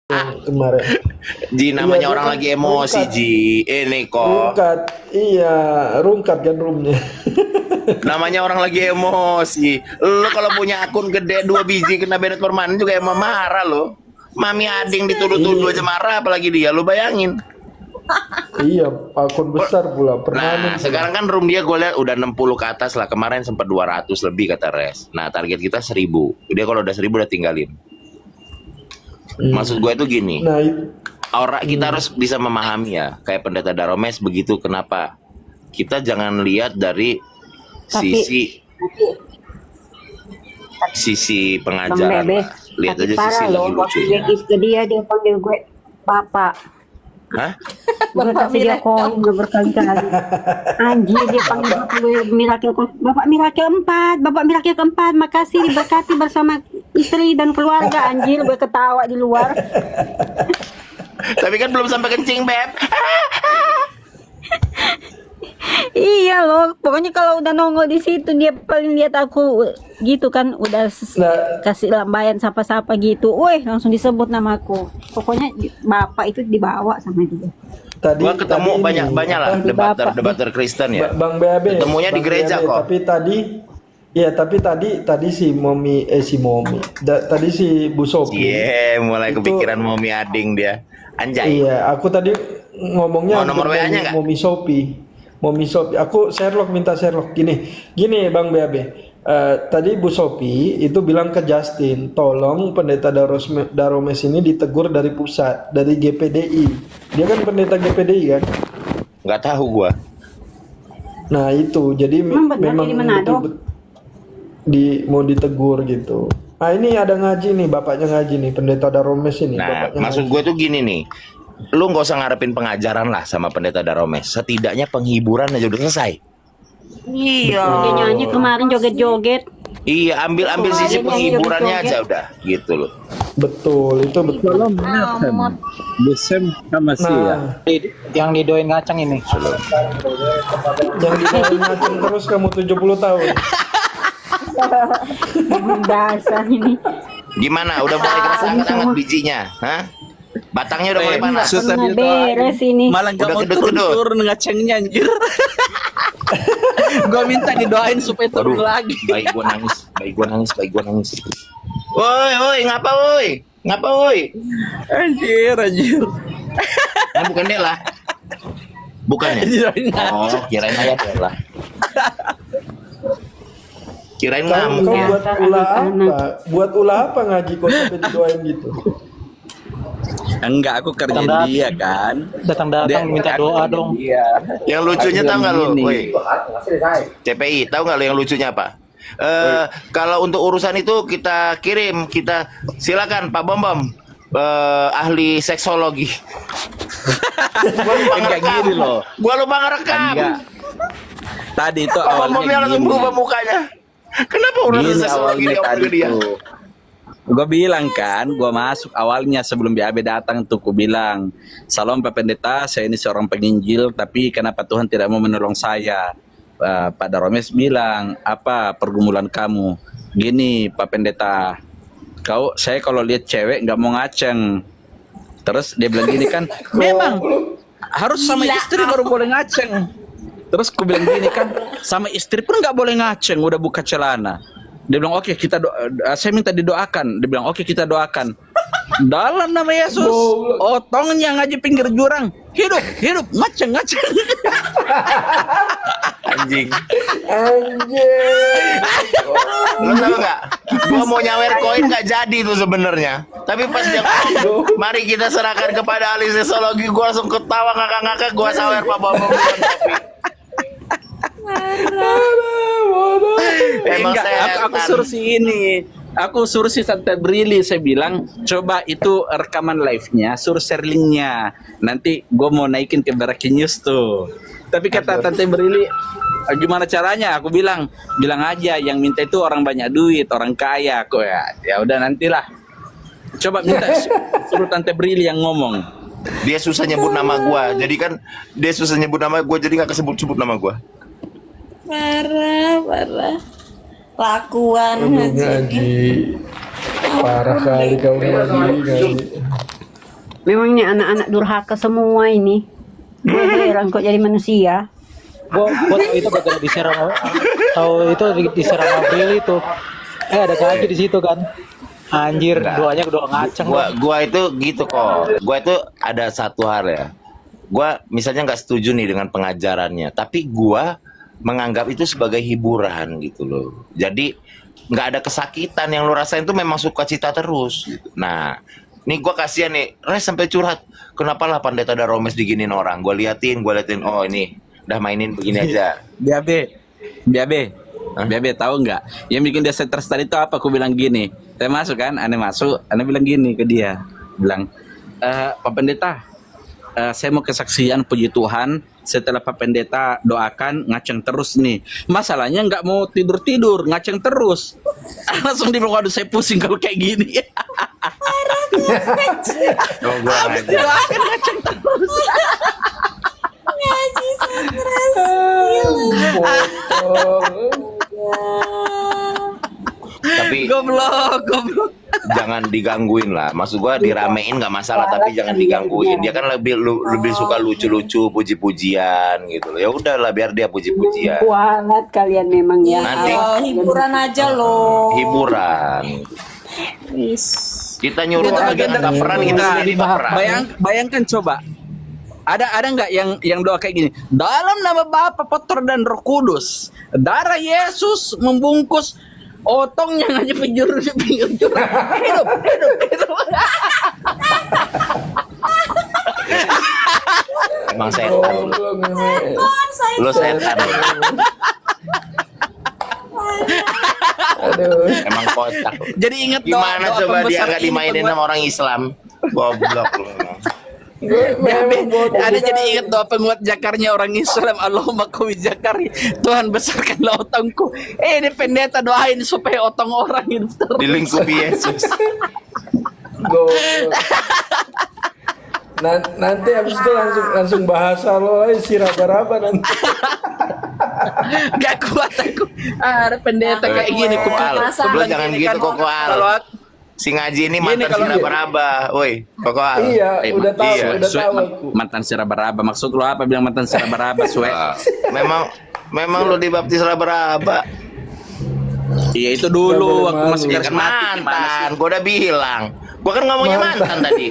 kemarin. Ji, namanya Iya, dia orang kan lagi emosi, rungkat, Ji. Ini kok. rungkat, iya, rungkat kan roomnya. Namanya orang lagi emosi. Lo kalau punya akun gede 2 biji kena banned permanen juga emang marah lo. Mami Ading dituduh-tuduh aja Iya, marah, apalagi dia. Lo bayangin. iya, akun besar pula, Nah, permanen pula. sekarang kan room dia gue lihat udah 60 ke atas lah. Kemarin sempat 200 lebih kata Res. Nah, target kita 1000. Dia kalau udah 1000 udah tinggalin. Maksud gue itu gini, Nah, itu, orang kita harus bisa memahami ya, kayak Pendeta Daromes begitu. Kenapa? Kita jangan lihat dari Tapi sisi Bang pengajaran Bebe, lah. Lihat tapi aja sisi parah lagi loh. Waktu dia lucunya. gift ke dia panggil gue Bapak. Hah? Gue kasih dia koin gue berkali-kali. Anjir, dia panggil Bapak gue miracle. Bapak miracle 4, Bapak miracle keempat. Makasih diberkati bersama istri dan keluarga. Anjir, gue ketawa di luar. Tapi kan belum sampai kencing, Beb. Iya loh, pokoknya kalau udah nongol di situ dia paling lihat aku gitu kan, udah nah, kasih lambayan sapa-sapa gitu. Weh, langsung disebut namaku. Pokoknya Bapak itu dibawa sama dia. tadi Gua ketemu ini, banyak-banyak lah Di Bapak. debater Kristen ya. Bang BAB, Ketemunya di Bang gereja BAB, kok. tapi tadi, ya tapi tadi si Momi, tadi si Bu Sophie, Iya, mulai itu, kepikiran Momi Ading dia. Anjay. iya, aku tadi ngomongnya Mau nomor hampir WA-nya dari nggak? Momi Sophie, aku Sherlock, minta Sherlock, gini Bang BAB, tadi Bu Sophie itu bilang ke Justin, tolong pendeta Daromes ini ditegur dari pusat, dari GPDI, dia kan pendeta GPDI kan. Nggak tahu gua. Nah itu, jadi Emang benar memang dia di Manado? mau ditegur gitu. Ah ini ada ngaji nih, bapaknya ngaji nih, pendeta Daromes ini, Nah, bapaknya maksud ngaji. gue tuh gini nih. Lu nggak usah ngarepin pengajaran lah sama Pendeta Daromes. Setidaknya penghiburan aja udah selesai. Dia nyanyi kemarin joget-joget. Iya, ambil sisi Kemarin nyanyi penghiburannya joget-joget. aja udah, gitu loh. Betul, itu betul. Shalom Menachem. Besem sama ya. Nah, Yang didoain ngacang ini. yang dibawain ngaceng terus kamu 70 tahun. Dasar ini. Gimana? Udah mulai kerasa hangat-hangat bijinya? Hah? Batangnya udah mulai panas. Susah Pernah dia beres ini. malah nggak Udah mau kedut-kedut. turun ngacengnya anjir. Gua minta didoain supaya turun Waduh, lagi. baik gua nangis. Woi, ngapa woi? Ngapa woi? Anjir. Nah, bukan Dela. Bukannya? Didoain Oh, kirain ayat Dela. Kirain Kau ngamuk. buat Dasar ulah anak-anak. apa? Buat ulah apa ngaji kok sampai didoain gitu? Enggak, aku kerjain Datang-datang. dia kan. Datang-datang minta Aku doa kerjain dong. Dia. Yang lucunya Aku tahu nggak lo? bilang Woi, gini. CPI, tahu nggak lo yang lucunya apa? Kalau untuk urusan itu kita silakan Pak Bom Bom, ahli seksologi. Gua lupa Enggak ngerekam. gini loh. Gua lupa ngerekam. Enggak. Tadi itu Pak Bom Bomnya awalnya langsung gini. berubah mukanya. Kenapa urusan Gini seksologi awalnya dia tadi ke dia? tuh. Gue bilang kan, gue masuk awalnya sebelum BAB datang tuh, gue bilang, Salam Pak Pendeta, saya ini seorang penginjil, tapi kenapa Tuhan tidak mau menolong saya? Pak Daromes bilang, apa pergumulan kamu? Gini Pak Pendeta, saya kalau lihat cewek nggak mau ngaceng. Terus dia bilang gini kan, memang harus sama istri baru boleh ngaceng. Terus gue bilang gini kan, sama istri pun nggak boleh ngaceng, udah buka celana. Dia bilang oke kita saya minta didoakan. Dia bilang oke kita doakan. Dalam nama Yesus, otongnya ngaji pinggir jurang. Hidup, ngaceng. Anjing. Anjir. Lo tau nggak? Gua mau nyawer koin nggak jadi tuh sebenarnya. Tapi pas dia ngomong, mari kita serahkan kepada ahli seksologi, gua langsung ketawa ngakak-ngakak, gua sawer Pak Bom Bom. Emang Enggak, aku suruh si ini. Aku suruh si Tante Brili, saya bilang coba itu rekaman live-nya, suruh share link-nya. Nanti gue mau naikin ke Breaking News tuh. Tapi kata Tante Brili, gimana caranya? Aku bilang aja yang minta itu orang banyak duit, orang kaya kok ya. Ya udah nantilah. Coba minta suruh Tante Brili yang ngomong. Dia susah nyebut nama gua, jadi kan dia susah nyebut nama gua, jadi nggak kesebut-sebut nama gua. Parah. Lakuan Aduh, ngaji. Parah kali kau ngaji. Memang ini anak-anak durhaka semua ini. Gue heran kok jadi manusia. Gua tahu itu gara diserang, tahu itu diserang April itu. Ada gaji di situ kan. Anjir, duanya kedua ngaceng. Gua itu gitu kok. Gua itu ada satu hal ya. Gua misalnya nggak setuju nih dengan pengajarannya, tapi gua menganggap itu sebagai hiburan gitu loh. Jadi nggak ada kesakitan, yang lu rasain tuh memang sukacita terus. Gitu. Nah, nih gua kasihan nih, Res sampai curhat. Kenapa lah Pendeta Daromes diginin orang? Gua liatin, oh ini udah mainin begini aja. Biabe tahu nggak? Yang bikin dia stres tadi itu apa? Aku bilang gini, saya masuk kan, aneh masuk, aneh bilang gini ke dia, bilang, Pak Pendeta, saya mau kesaksian puji Tuhan. Setelah Pak Pendeta doakan ngaceng terus nih. Masalahnya nggak mau tidur ngaceng terus. Langsung dibilang, waduh saya pusing kalau kayak gini. Oh, gua Habis ngajar. didoakan ngaceng terus. Ngaji stres. Tapi Goblok. jangan digangguin lah. Maksud gua diramein nggak masalah, tapi jangan digangguin. Dia kan lebih suka lucu-lucu, puji-pujian gitu loh. Ya udahlah, biar dia puji-pujian. Kualat kalian memang ya. Nanti Hiburan aja loh. hiburan. Wis. Kita nyuruh Kita orang bagian jangan dari baperan, kita hiburan. sendiri baperan. Bayangkan coba. Ada nggak yang doa kayak gini? Dalam nama Bapa, Putra dan Roh Kudus, darah Yesus membungkus otongnya aja pinggir jurang. Hidup. Emang setan. Lu setan. Aduh. Emang kocak. Jadi ingat Gimana doa coba dia pembesar nggak ini, dimainin penguat. sama orang Islam? Goblok lu. Ada jadi ingat doa penguat jakarnya orang Islam, Allahumma qawi jakari, Tuhan besarkanlah otongku. Ini pendeta doain supaya otong orang hidup terus. Dilingkupi Yesus. Goblok. Nanti abis itu langsung bahasa lo si raba-raba nanti. Gak kuat aku. Ada pendeta kayak gini Kok Al, Masa lu begini jangan kan, gitu kok Al. Kalau Si ngaji ini Gini mantan si kalau- raba-raba. Woi, kok Al. Iya, udah tahu, iya. udah tahu aku. mantan si raba-raba. Maksud lu apa bilang mantan si raba-raba, Sue? Memang lu dibaptis raba-raba. Iya itu dulu Nggak waktu boleh masih malu. Ya kan karismatik. mantan, gua udah bilang. Gua kan ngomongnya mantan tadi.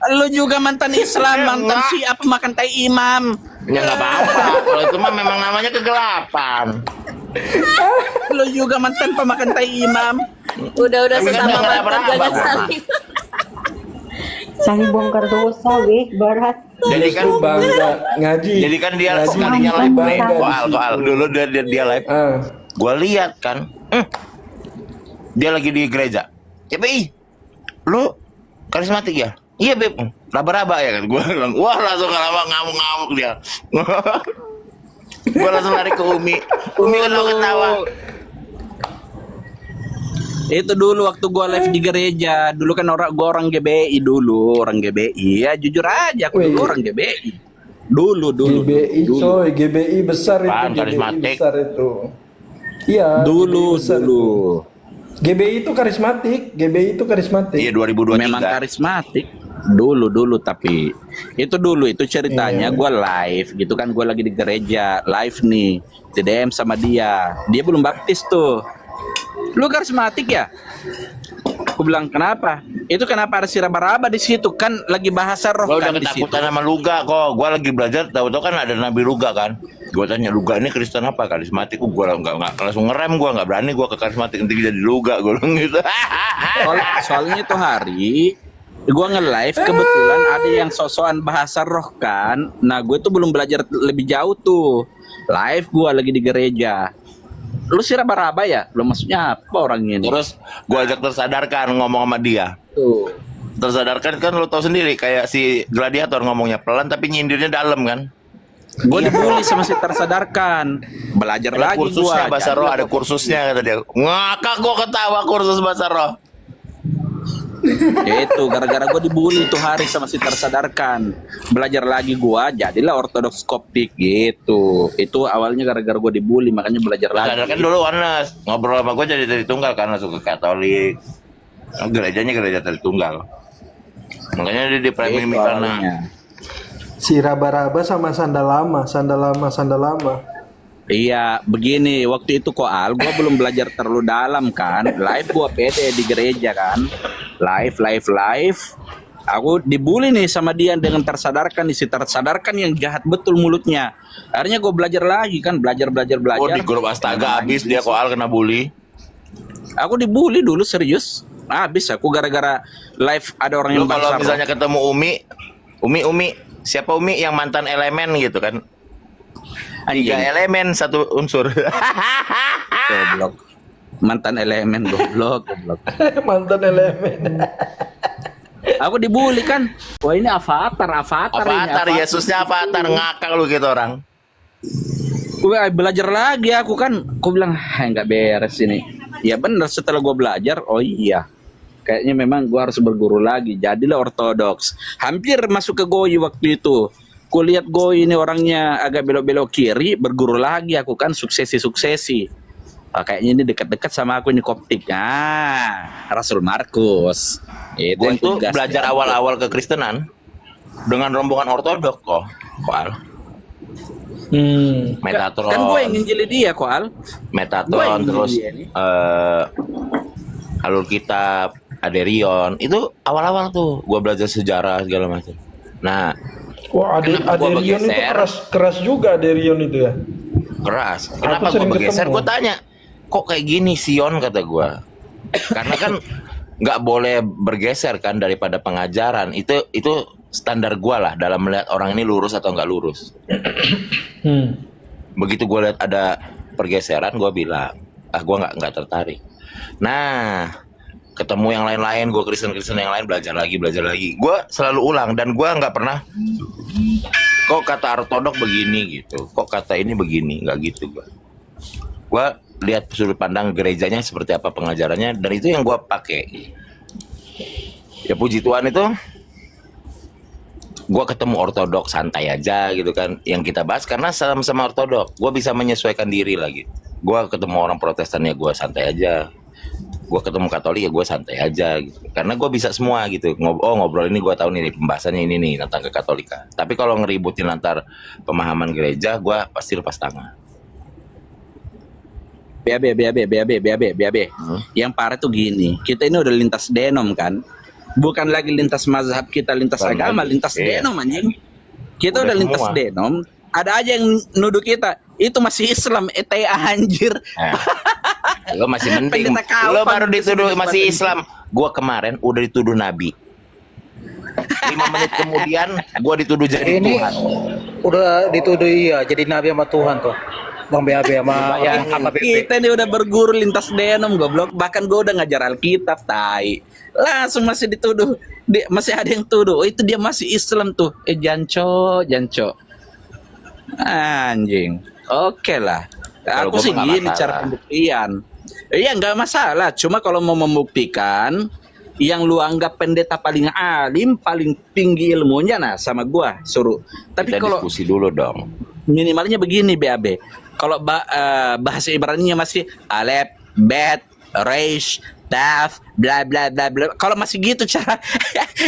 Lu juga mantan Islam, mantan Enggak. si apa makan tai imam. Ya nggak apa-apa. Kalau itu mah memang namanya kegelapan. Lu juga mantan pemakan tai imam. Udah Tapi kan sesama nggak mantan apa-apa, jangan Pak. saling. Saling bongkar dosa, weh, berat. Jadi kan Bangga ngaji. Jadi kan dia Ngaji. sekalinya live nih. Bangga di Koal situ. dulu dia live. Ah. Gua lihat kan. Dia lagi di gereja. Ya Bi, lu karismatik ya? Iya Beb. Raba-raba ya kan. Gua bilang, wah langsung ngamuk-ngamuk dia. Gua langsung lari ke Umi. Umi kan ketawa. Itu dulu waktu gua live di gereja. Dulu kan gua orang GBI dulu, orang GBI. Ya jujur aja aku Wih. dulu orang GBI. Dulu. GBI coy, GBI besar itu, Apaan, GBI karismatik? besar itu. Iya. Dulu, GBI besar dulu. itu. GBI itu karismatik, GBI itu karismatik. Iya 2023. Memang karismatik. Dulu tapi itu ceritanya Iya. gua live gitu kan, gua lagi di gereja live nih TDM sama dia belum baptis tuh. Lu karismatik ya? Aku bilang kenapa? Itu kenapa ada si raba-raba di situ kan lagi bahasa roh Gua udah kan di situ. ketakutan sama Luga kok. Gua lagi belajar, tahu-tahu kan ada Nabi Luga kan. Gua tanya Luga ini Kristen apa karismatik? Gua nggak langsung ngerem, gua nggak berani gua ke karismatik nanti jadi Luga gua bilang gitu. Soalnya itu hari gua nge-live kebetulan ada yang sosokan bahasa roh kan. Nah, gue tuh belum belajar lebih jauh tuh. Live gua lagi di gereja. Lu si raba-raba ya? Lu maksudnya apa orang ini? Terus gua ajak tersadarkan ngomong sama dia. Tuh. Tersadarkan kan lu tahu sendiri kayak si gladiator ngomongnya pelan tapi nyindirnya dalam kan. Gue dibully sama si tersadarkan. Belajar Ada lagi kursusnya gua. bahasa roh, ada kursusnya kata dia. Ngakak gua ketawa kursus bahasa roh. Ya itu gara-gara gue dibully tuh hari sama si tersadarkan. Belajar lagi gua jadilah ortodoks koptik gitu. Itu awalnya gara-gara gue dibully makanya belajar lagi. Tersadarkan dulu Wanes ngobrol sama gua jadi dari tunggal karena suka Katolik. Gerejanya gereja dari tunggal. Makanya dia di framing Itu karena awalnya. Si raba-raba sama sandal lama. Iya, begini, waktu itu koal, gua belum belajar terlalu dalam kan. Live gua pede di gereja kan. Live. Aku dibully nih sama dia dengan tersadarkan yang jahat betul mulutnya. Akhirnya gue belajar lagi kan, belajar. oh di grup astaga habis dia koal kena bully. Aku dibully dulu serius. Habis aku gara-gara live ada orang Lu yang kalau bangsa misalnya ketemu Umi, siapa Umi yang mantan elemen gitu kan? 3 elemen satu unsur. goblok. Mantan elemen goblok. Mantan elemen. Aku dibully kan. Wah ini avatar Avatar, Yesusnya avatar, ngakak lu gitu orang. Gue belajar lagi aku kan. Aku bilang nggak beres ini. Ya bener setelah gue belajar. Oh iya. Kayaknya memang gue harus berguru lagi. Jadilah ortodoks. Hampir masuk ke Goy waktu itu. Kulihat Goy ini orangnya agak belok-belok kiri. Berguru lagi aku kan suksesi. Kayaknya ini dekat-dekat sama aku ini Koptik. Rasul Markus. Itu Gue yang itu tugas. belajar awal-awal kekristenan dengan rombongan ortodok kok. Koal. Metatron. Kan gue yang nginjili dia Koal. Gue Metatron yang terus dia nih. Alkitab, Aderion. Itu awal-awal tuh gue belajar sejarah segala macam. Nah, Wah, Kenapa gua Aderion itu bergeser? keras juga Aderion itu ya. keras. Kenapa gue sering bergeser? ketemu. Gue tanya, kok kayak gini Sion kata gue. Karena kan nggak boleh bergeser kan daripada pengajaran. Itu standar gue lah dalam melihat orang ini lurus atau nggak lurus. Begitu gue lihat ada pergeseran, gue bilang, gue nggak tertarik. Nah, ketemu yang lain-lain, gue Kristen yang lain belajar lagi. Gue selalu ulang dan gue nggak pernah. Kok kata ortodok begini gitu, kok kata ini begini, nggak gitu gue. Gue lihat sudut pandang gerejanya seperti apa pengajarannya dan itu yang gue pakai. Ya puji Tuhan itu, gue ketemu ortodok santai aja gitu kan, yang kita bahas karena sama-sama ortodok, gue bisa menyesuaikan diri lagi. Gue ketemu orang Protestannya gue santai aja, gue ketemu Katolik ya gue santai aja gitu. Karena gue bisa semua gitu. Ngobrol ini gue tahu nih pembahasannya ini nih tentang kekatolikan. Tapi kalau ngeributin antar pemahaman gereja, gue pasti lepas tangan. BAB. Yang parah tuh gini, kita ini udah lintas denom kan. Bukan lagi lintas mazhab kita, lintas Bukan agama, lagi. lintas Iya. denom anjing. Kita Udah udah lintas semua. denom. Ada aja yang nuduh kita itu masih Islam, anjir. Lo masih mending, Pendeta kapan lo baru dituduh disebut masih Islam? Islam. Gue kemarin udah dituduh Nabi. 5 menit kemudian gue dituduh jadi Ini Tuhan. udah dituduh iya jadi nabi sama Tuhan tuh. Bang BAB sama yang HKBP. Kita nih udah berguru lintas denom goblok. Bahkan gue udah ngajar Alkitab, tai. Langsung masih dituduh. Masih ada yang tuduh. Oh itu dia masih Islam tuh. Janco. Anjing. Oke lah. Kalau Aku gua sih mah nggak gini masalah. cara pembuktian. Iya nggak masalah. Cuma kalau mau membuktikan yang lu anggap pendeta paling alim, paling tinggi ilmunya, nah sama gua suruh. Tapi Kita kalau diskusi dulu dong. minimalnya begini BAB. Kalau bahasa Ibrani masih alef, bet, reish, taf, bla bla bla bla. Kalau masih gitu cara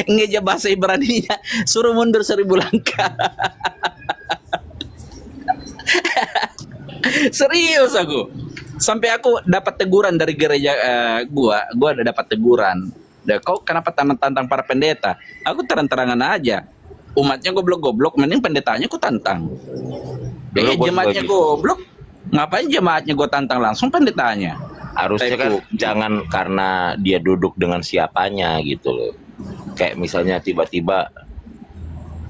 ngeja bahasa Ibraninya, suruh mundur 1000 langkah. Serius aku. Sampai aku dapat teguran dari gereja gua udah dapat teguran. Kau kenapa tantang para pendeta? Aku terang-terangan aja. Umatnya goblok-goblok, mending pendetanya ku tantang. Dulu gua Jemaatnya juga gitu. goblok. Ngapain jemaatnya gue tantang langsung pendetanya? Harusnya kan jangan karena dia duduk dengan siapanya gitu loh. Kayak misalnya tiba-tiba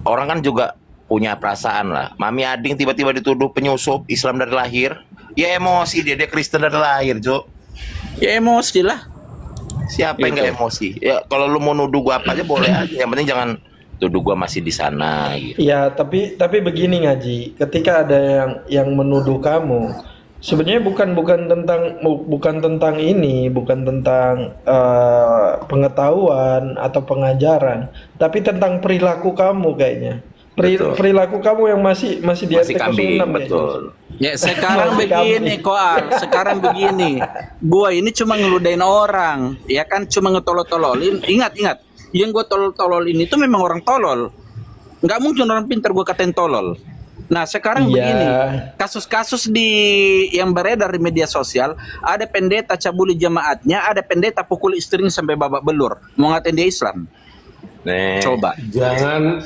orang kan juga punya perasaan lah. Mami Ading tiba-tiba dituduh penyusup Islam dari lahir. Ya emosi dia Kristen dari lahir, Jo. Ya emosi lah. Siapa yang nggak emosi? Ya kalau lu mau nuduh gua apa aja boleh aja. Yang penting jangan tuduh gua masih di sana gitu. Ya, tapi begini Ngaji, ketika ada yang menuduh kamu, sebenarnya bukan tentang ini, bukan tentang pengetahuan atau pengajaran, tapi tentang perilaku kamu kayaknya. Betul. Perilaku kamu yang masih di Masih RT 06 kambing, kayaknya. betul. Ya sekarang Masih begini kambing. Koal, sekarang begini. Gua ini cuma ngeludain orang, ya kan cuma ngetolol-tololin. Ingat, Yang gue tolol-tolol ini tuh memang orang tolol. Nggak mungkin orang pintar gue katain tolol. Nah sekarang Iya. begini, kasus-kasus yang beredar di media sosial, ada pendeta cabuli jemaatnya, ada pendeta pukul istrinya sampai babak belur, mau ngatain dia Islam. Coba. Jangan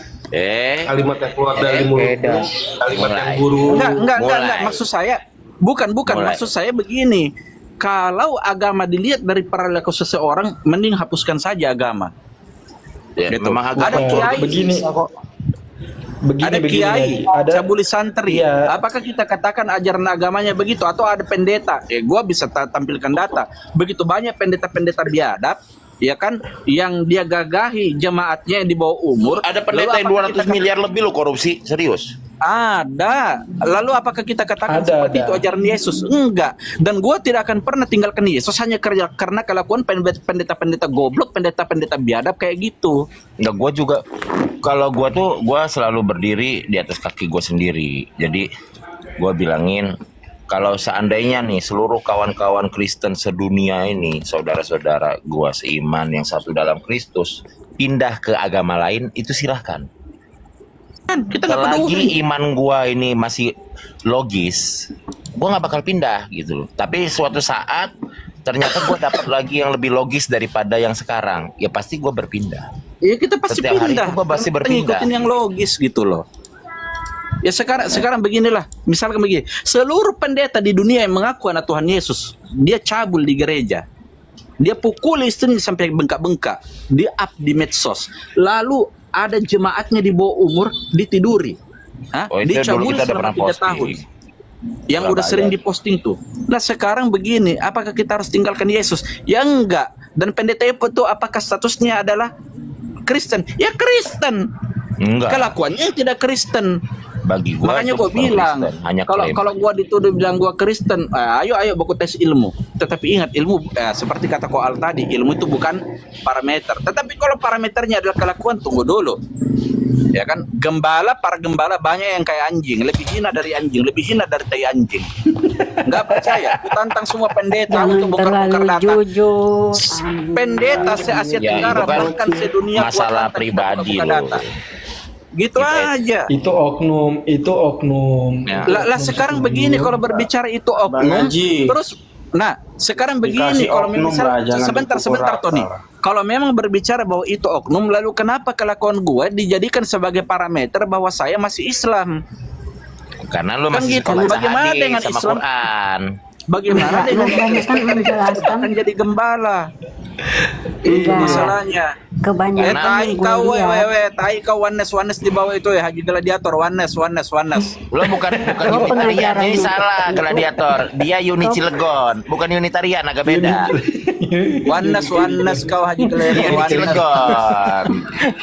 kalimat yang keluar dari mulutmu, kalimat yang buruk. Enggak. Maksud saya, bukan. Maksud saya begini. Kalau agama dilihat dari perilaku seseorang, mending hapuskan saja agama. Ya, Gitu. memang agak Ada kiai, begini. ada kiai, ada cabuli santri. Iya. Apakah kita katakan ajaran agamanya begitu? Atau ada pendeta? Gua bisa tampilkan data. Begitu banyak pendeta-pendeta biadab, ya kan, yang dia gagahi jemaatnya yang di bawah umur. ada pendeta yang 200 miliar lebih lo korupsi, serius. Ada. Lalu apakah kita katakan seperti Ada. itu ajaran Yesus? Enggak. Dan gue tidak akan pernah tinggalkan Yesus hanya karena kelakuan pendeta-pendeta goblok, pendeta-pendeta biadab kayak gitu. Enggak, gue juga kalau gue selalu berdiri di atas kaki gue sendiri. Jadi gue bilangin kalau seandainya nih seluruh kawan-kawan Kristen sedunia ini, saudara-saudara gue seiman yang satu dalam Kristus, pindah ke agama lain, itu silahkan. Kan kita nggak peduli. Selagi iman gue ini masih logis, gue nggak bakal pindah gitu loh. Tapi suatu saat ternyata gue dapat lagi yang lebih logis daripada yang sekarang, ya pasti gue berpindah. Ya kita pasti Setiap hari pindah. itu gua pasti Kita berpindah. ngikutin yang logis gitu loh. Ya sekarang beginilah, misalkan begini, seluruh pendeta di dunia yang mengaku anak Tuhan Yesus, dia cabul di gereja, dia pukul istrinya sampai bengkak-bengkak, dia up di medsos, lalu ada jemaatnya di bawah umur ditiduri, Oh, itu dulu dicabuli kita udah selama pernah 3 tahun, posting. yang udah Surabaya. sering diposting tuh. Nah sekarang begini, apakah kita harus tinggalkan Yesus? Ya enggak. Dan pendeta itu apakah statusnya adalah Kristen? Ya Kristen. Enggak. Kelakuannya tidak Kristen. Bagi gue Makanya gue bilang, kalau gue dituduh bilang gue Kristen, ayo baku tes ilmu. Tetapi ingat, ilmu seperti kata Koal tadi, ilmu itu bukan parameter. Tetapi kalau parameternya adalah kelakuan, tunggu dulu. Ya kan, para gembala banyak yang kayak anjing, lebih hina dari anjing, lebih hina dari tai anjing. Nggak percaya, aku tantang semua pendeta Jangan untuk bongkar-bongkar terlalu data. jujur. Pendeta se-Asia Ya, Tenggara, itu kan bahkan sedunia, masalah gua tantang pribadi buka loh. data. Gitu Kita- aja. itu oknum. Ya. Lah sekarang begini, kalau berbicara itu Bang oknum, Haji. terus nah sekarang begini, Dikasih kalau oknum misal lah, jangan sebentar dipukul rata. Tony, kalau memang berbicara bahwa itu oknum, lalu kenapa kelakuan gue dijadikan sebagai parameter bahwa saya masih Islam? Karena lu Kan masih gitu. sekolah Bagaimana hadis dengan sama Islam? Quran. Bagaimana dengan Kebanyakan menjelaskan. akan jadi gembala? Itu Enggak. masalahnya. Kebanyakan Tai gue kau lihat. tai kau oneness di bawah itu ya, Haji Gladiator oneness. Lo bukan Oh, Unitarian, pengajaran. ini salah Gladiator. Dia Uni Cilegon, bukan Unitarian, agak beda. Oneness kau Haji Dia Gladiator Uni oneness. Cilegon.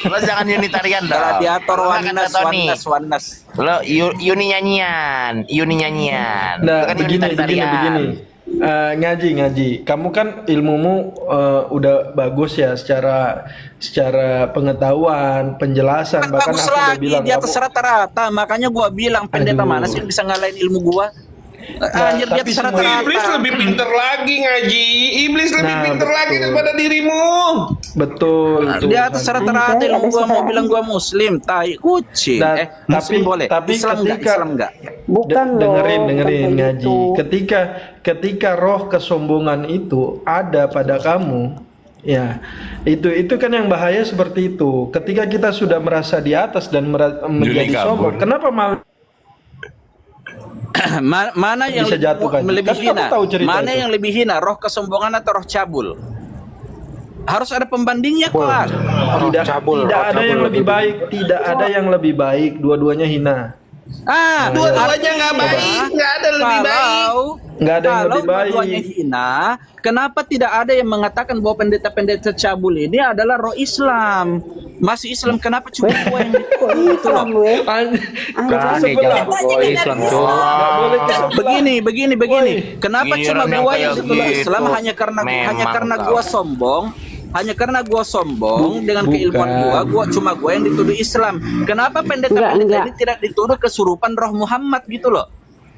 Lo jangan Unitarian dong. Gladiator Lo kan kata Tony. oneness. Lo Uni nyanyian. Lo Nah, kan begini. Ngaji. Kamu kan ilmumu udah bagus ya secara pengetahuan, penjelasan. Bahkan Bagus aku udah lagi bilang di atas kamu- rata-rata, makanya gua bilang pendeta Aduh. mana sih yang bisa ngalahin ilmu gua? Anjir, di tapi atas semua rata-rata. Iblis lebih pinter lagi ngaji. Iblis lebih Nah, pinter lagi betul. daripada dirimu. Betul. Di atas rata-rata ilmu gua, mau bilang gua muslim, tai kucing. Nah, Muslim boleh. tapi Islam enggak, ketika- Islam enggak. Bukan loh. dengerin bukan kayak ngaji. gitu. Ketika roh kesombongan itu ada pada kamu, ya itu kan yang bahaya seperti itu. Ketika kita sudah merasa di atas dan menjadi kabur. sombong, kenapa malah Mana yang Bisa jatuh kan? lebih Kan kamu hina? tahu cerita Mana itu. yang lebih hina, roh kesombongan atau roh cabul? Harus ada pembandingnya, kok. tidak ada yang lebih baik, tidak ada yang lebih baik, dua-duanya hina. Dua-duanya nggak baik, nggak ada lebih baik. Nggak ada yang Kalau lebih baik. dua-duanya hina, kenapa tidak ada yang mengatakan bahwa pendeta-pendeta cabul ini adalah roh Islam? Masih Islam, kenapa cuma gue yang itu loh? Islam tuh. Begini. Kenapa Giliran cuma yang gua kayak yang sebelah gitu. Islam hanya karena Memang gua kau. sombong? Hanya karena gua sombong dengan keilmuan gua cuma yang dituduh Islam. Kenapa pendeta-pendeta Enggak. ini tidak dituduh kesurupan roh Muhammad gitu loh?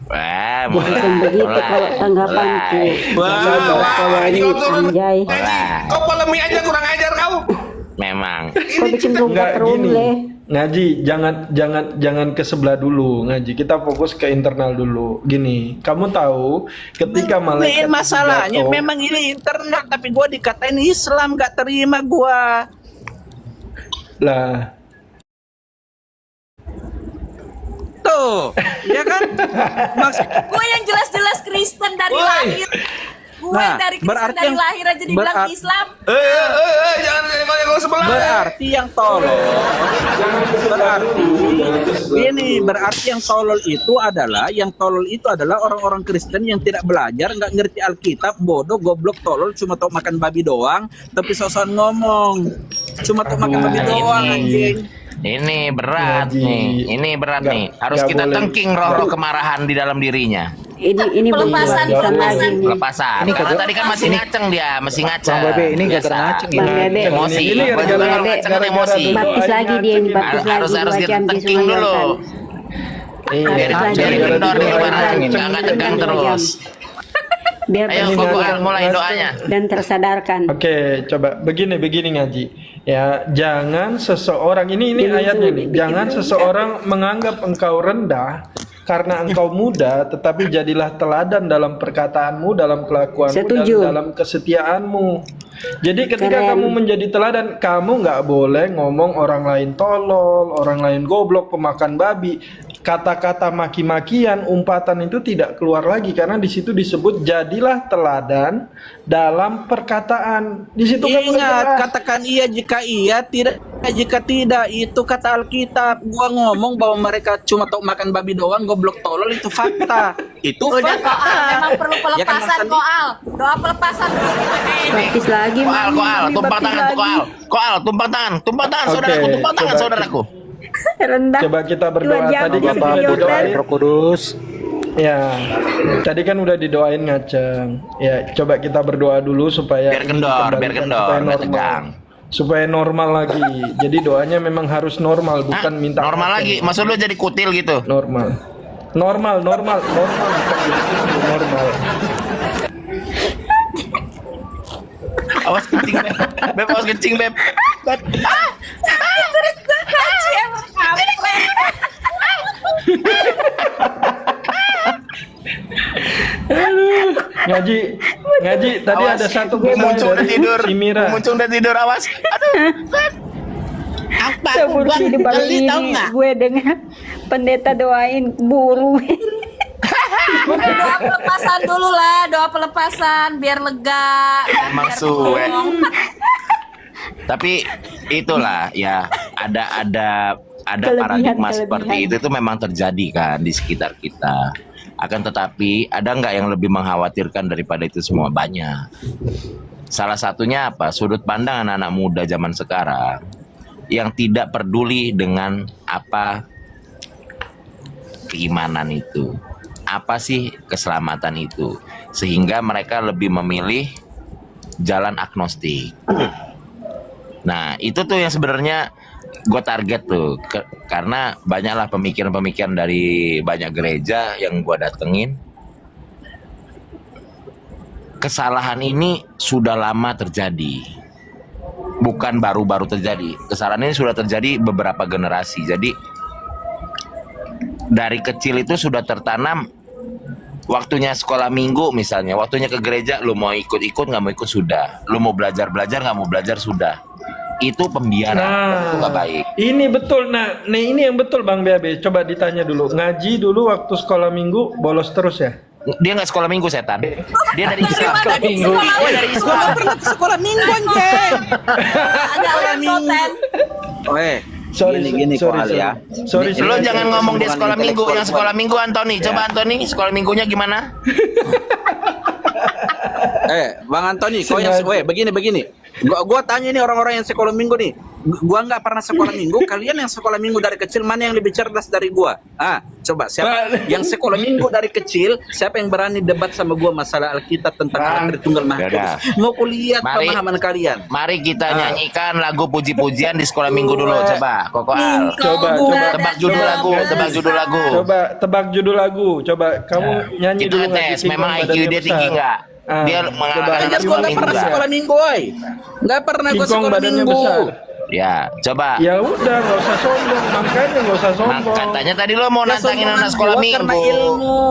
Wah, Bukan begitu kalau tanggapanku. Wah, Kalau ini kau turun. anjay. Ngaji, kau polemik aja kurang ajar kau. Memang. Kau bikin rumah Enggak terus gini. leh. Ngaji, jangan ke sebelah dulu. Ngaji, kita fokus ke internal dulu. Gini, kamu tahu ketika malaikat itu Masalahnya jatuh, memang ini internal, tapi gua dikatain Islam, gak terima gua. lah Tuh, ya kan? Maksud Gue yang jelas-jelas Kristen dari Woi. lahir. Gue Nah, dari Kristen berarti dari yang- lahir aja dibilang Islam. Jangan banyak ngomong sebelah. berarti yang tolol. Berarti yang tolol itu adalah orang-orang Kristen yang tidak belajar, nggak ngerti Alkitab, bodoh, goblok, tolol, cuma tahu makan babi doang, tapi sosokan ngomong. Cuma tahu makan babi doang, anjing. Ini berat Ngaji. nih. Ini berat Nggak- nih. Harus nggak kita boleh. tengking roh-roh kemarahan di dalam dirinya. Ini belum Pelepasan, bisa pelepasan. lagi nih. Lepasan. Ini Karena kagak- tadi kan masih ngaceng dia, masih ngaceng. Bang Bebe, ini Biasa. gara-gara ngaceng Bang Bebe. Emosi. Ini Gua juga gara-gara- kalau ngaceng kan emosi. Baptis lagi dia, baptis Harus lagi harus 2 kita jam di tengking Sungai dulu. Yordan. iya, Biar Harus biar lagi. kendor di luar. Kenceng, Jangan tegang kenceng, terus. Biar Ayo bersyukur Koko mulai doanya. dan tersadarkan. Oke, coba begini Ngaji. Ya, jangan seseorang ini ayatnya nih. Jangan seseorang menganggap engkau rendah karena engkau muda, tetapi jadilah teladan dalam perkataanmu, dalam kelakuanmu, dan Setuju. dalam kesetiaanmu. Jadi ketika Keren. kamu menjadi teladan, kamu nggak boleh ngomong orang lain tolol, orang lain goblok, pemakan babi. Kata-kata maki-makian, umpatan itu tidak keluar lagi karena di situ disebut jadilah teladan dalam perkataan. Di situ nggak boleh Ingat, keras. katakan iya jika iya, tidak jika tidak. Itu kata Alkitab. Gua ngomong bahwa mereka cuma tahu makan babi doang, goblok, tolol, itu fakta. Itu Udah fakta. Koal, memang perlu Ya kan, Mas pelepasan Andi? Koal. Doa pelepasan dulu kita kayak ini. Baptis lagi. Koal, Mami. koal, tumpang Baptis tangan tuh lagi. koal, tumpang tangan Oke, saudaraku, tumpang tangan coba saudaraku. Rendah. Coba kita berdoa. 2 jam Tadi di kan Sungai udah Yordan. didoain. Roh Kudus. Ya, tadi kan udah didoain ngaceng. Ya, coba kita berdoa dulu supaya Biar kendor, dikembalikan, biar kendor, supaya nggak normal. tegang. Supaya normal lagi. Jadi doanya memang harus normal, Hah? bukan minta Normal ngaceng. lagi. Maksud lu jadi kutil gitu? Normal. Normal. Bukan gitu, normal. Awas kencing, Beb. Beb, awas kencing, Beb. Beb. Haji emang kampret. Ngaji tadi Awas. ada satu Muncul udah dari tidur. si Mira. Muncul udah tidur, awas. Aduh. Sebelum di balik ini gue dengar pendeta doain buru. Udah doa pelepasan dulu lah, doa pelepasan biar lega. Emang biar suwe. plong. Tapi itulah ya, ada Kelebihan, paradigma kelebihan. seperti itu memang terjadi kan di sekitar kita. Akan tetapi ada nggak yang lebih mengkhawatirkan daripada itu semua? Banyak. Salah satunya apa? Sudut pandang anak-anak muda zaman sekarang yang tidak peduli dengan apa keimanan itu, apa sih keselamatan itu, sehingga mereka lebih memilih jalan agnostik. Nah, itu tuh yang sebenarnya gue target tuh, karena banyaklah pemikiran-pemikiran dari banyak gereja yang gue datengin. Kesalahan ini sudah lama terjadi, bukan baru-baru terjadi. Kesalahan ini sudah terjadi beberapa generasi. Jadi dari kecil itu sudah tertanam. Waktunya sekolah minggu misalnya, waktunya ke gereja, lu mau ikut-ikut nggak mau ikut sudah, lu mau belajar-belajar nggak mau belajar sudah. Itu pembiaran, itu nggak baik. Ini betul. Nah, ini yang betul Bang BAB. Coba ditanya dulu. Ngaji dulu waktu sekolah minggu bolos terus ya? Dia nggak sekolah minggu setan, dia dari Islam. Sekolah minggu. Dia dari Islam. Sekolah minggu anjing. Ada konten. Sorry, Gini sorry, Koal ya. sorry. Lu jangan ngomong dia sekolah minggu, yang sekolah minggu Antoni. Coba Ya. Antoni, sekolah minggunya gimana? Bang Antoni, kau yang begini. Gua tanya nih orang-orang yang sekolah minggu nih. Gua nggak pernah sekolah minggu. Kalian yang sekolah minggu dari kecil mana yang lebih cerdas dari gua? Coba siapa yang sekolah minggu dari kecil? Siapa yang berani debat sama gua masalah Alkitab tentang Allah Tritunggal Maha Yaudah. Kudus? Mau kulihat Mari. pemahaman kalian. Mari kita nyanyikan lagu puji-pujian di sekolah minggu dulu. Coba, Koko Al. Coba. Tebak judul lagu, tebak judul lagu. Coba tebak judul lagu. Coba kamu nyanyi Kita dulu. tes, Ngaji, memang Bang, IQ badannya dia besar. tinggi nggak? dia coba. mengalahkan anak Gue sekolah nggak minggu pernah nggak? sekolah minggu, woy. Nggak pernah gue King Kong sekolah badannya minggu. besar. Ya, coba. Ya udah, nggak usah sombong, makanya nggak usah Nah, sombong. katanya tadi lo mau Ya, nantangin sombongan anak sekolah gua minggu. karena ilmu.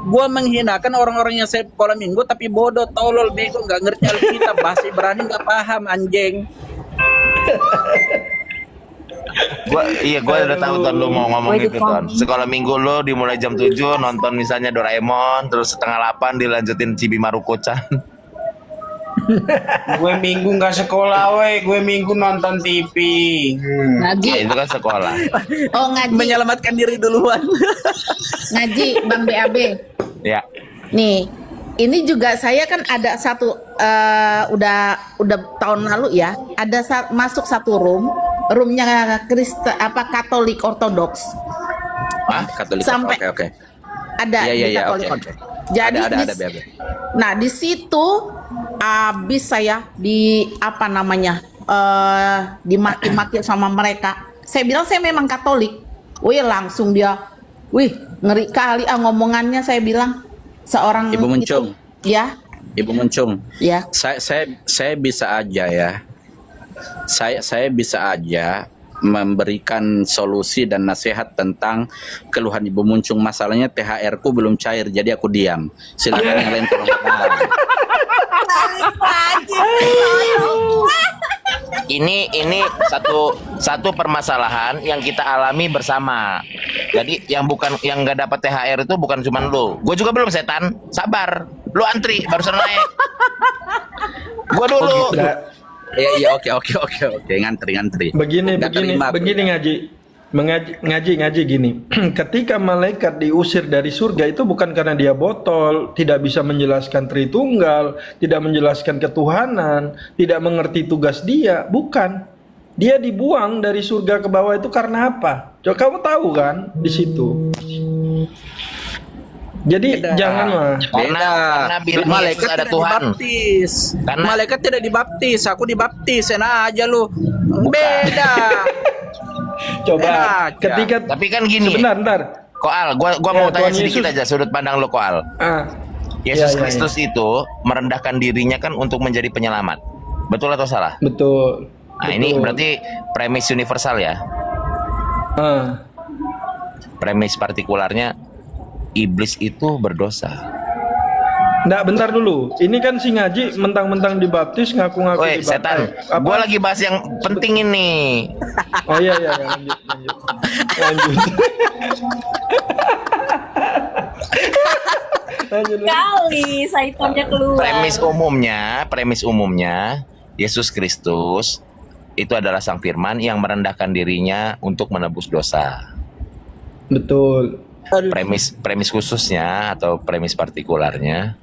Gue menghinakan orang-orang yang sekolah minggu tapi bodoh, tolol, bego, nggak ngerti Alkitab, bahasa Ibrani nggak paham, anjing. Gua udah tahu Ton lo mau ngomong Wajib gitu Ton. paham. Sekolah minggu lo dimulai jam 7 nonton misalnya Doraemon, terus setengah 8 dilanjutin Chibi Maruko-chan. Gue minggu nggak sekolah, weh. Gue minggu nonton TV. Ngaji. Ya, itu kan sekolah. Oh ngaji, Menyelamatkan diri duluan. ngaji Bang BAB. Ya. Nih, ini juga saya kan ada satu udah tahun lalu ya, ada masuk satu roomnya Kristen Katolik Ortodoks. Hah? Katolik. Sampai- Oke. Ada Iya, di iya, Katolik oke. Ortodoks. Jadi Ada, Bebe. nah di situ habis saya di dimaki-maki sama mereka. Saya bilang saya memang Katolik. Wih langsung dia, wih ngeri kali ngomongannya, saya bilang seorang Ibu Muncung. itu, ya, Ibu Muncung. ya. Saya bisa aja ya. Saya bisa aja memberikan solusi dan nasihat tentang keluhan Ibu Muncung. Masalahnya THR ku belum cair, jadi aku diam. Silakan yang lain tolong. Ini satu permasalahan yang kita alami bersama. Jadi yang nggak dapat THR itu bukan cuma lo. Gue juga belum, setan. Sabar. Lu antri barusan naik. Gue dulu. Nggak, Iya, oke. Ngantri. begini Nggak terima aku. ngaji gini. Ketika malaikat diusir dari surga itu bukan karena dia botol, tidak bisa menjelaskan Tritunggal, tidak menjelaskan ketuhanan, tidak mengerti tugas dia, bukan. Dia dibuang dari surga ke bawah itu karena apa? Coba kamu tahu kan di situ. Jadi janganlah. Karena bilang Malaikat Yesus ada tidak Tuhan. dibaptis. Karena- Malaikat tidak dibaptis, aku dibaptis. Enak aja lu. Beda. Coba Enak, ketika Tapi kan gini. sebentar, ntar. Koal, gua Ya, mau tanya Tuhan sedikit Yesus. aja sudut pandang lo Koal. Yesus Iya, iya, Kristus itu merendahkan dirinya kan untuk menjadi penyelamat. Betul atau salah? Betul. Nah, ini betul. berarti premis universal ya. Ah, Premis partikularnya iblis itu berdosa. nggak, bentar dulu. Ini kan si ngaji mentang-mentang dibaptis ngaku-ngaku Woi, dibaptis. setan. Apa? Gua lagi bahas yang penting ini. Oh iya, lanjut. Lanjut. Kali saitonnya keluar. Premis umumnya Yesus Kristus itu adalah sang firman yang merendahkan dirinya untuk menebus dosa. Betul. Premis khususnya atau premis partikularnya,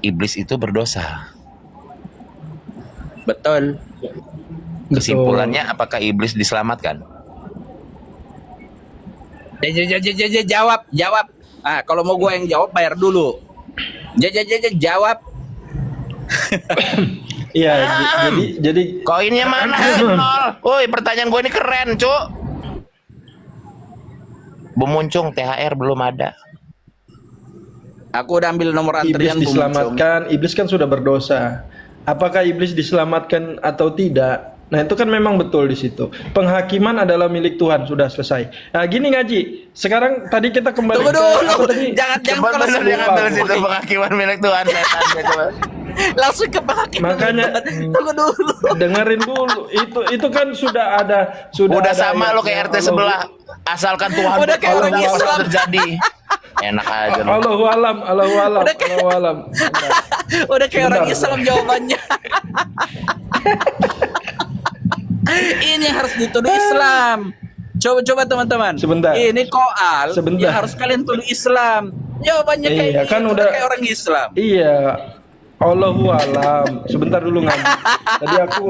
iblis itu berdosa. Betul. Kesimpulannya, apakah iblis diselamatkan? Jawab. Ah, kalau mau gue yang jawab bayar dulu. Jawab. Iya, jadi Koinnya mana? Nol. Woi, pertanyaan gue ini keren, Cuk. Bu Muncung, THR belum ada. Aku udah ambil nomor iblis antrian Bu Muncung. diselamatkan, iblis kan sudah berdosa. Apakah iblis diselamatkan atau tidak? Nah, itu kan memang betul di situ. Penghakiman adalah milik Tuhan, sudah selesai. Nah, gini ngaji. Sekarang tadi kita kembali Tunggu ke dulu. apa tadi? Jangan Coba kalau bener semua. yang ambil situ penghakiman milik Tuhan, setan. Coba. Langsung ke penghakiman. Makanya Tunggu dulu. dengerin dulu. Itu kan sudah ada Udah ada sama ayatnya. lo kayak RT sebelah. Asalkan Tuhan Udah kayak orang berkehendak Islam. terjadi. Enak aja lo. Allahu alam. Udah kayak- Allahu alam. Udah kayak orang Sebentar. Islam jawabannya. Ini yang harus dituduh Islam. Coba teman-teman. Sebentar. Ini koal. Sebentar. Ya harus kalian tuduh Islam. Jawabannya kayak Iya, kan gitu, udah- kayak orang Islam. Iya. Allahu alam. Sebentar dulu ngaji. Tadi aku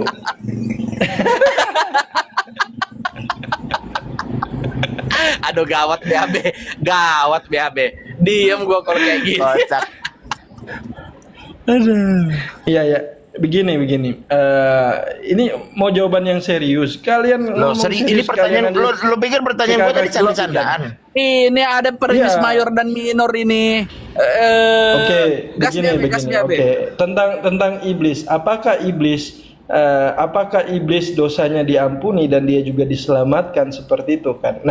Aduh gawat BAB. Gawat BAB. Diam gua kalau kayak gitu. Kocak. Iya. begini. Ini mau jawaban yang serius. Kalian Loh, ngomong ini serius pertanyaan kalian lo pikir pertanyaan gue tadi canda-candaan? Ini ada perimis Iya. mayor dan minor ini. Oke, gas begini. BAB. Oke, tentang iblis. Apakah iblis dosanya diampuni dan dia juga diselamatkan seperti itu kan?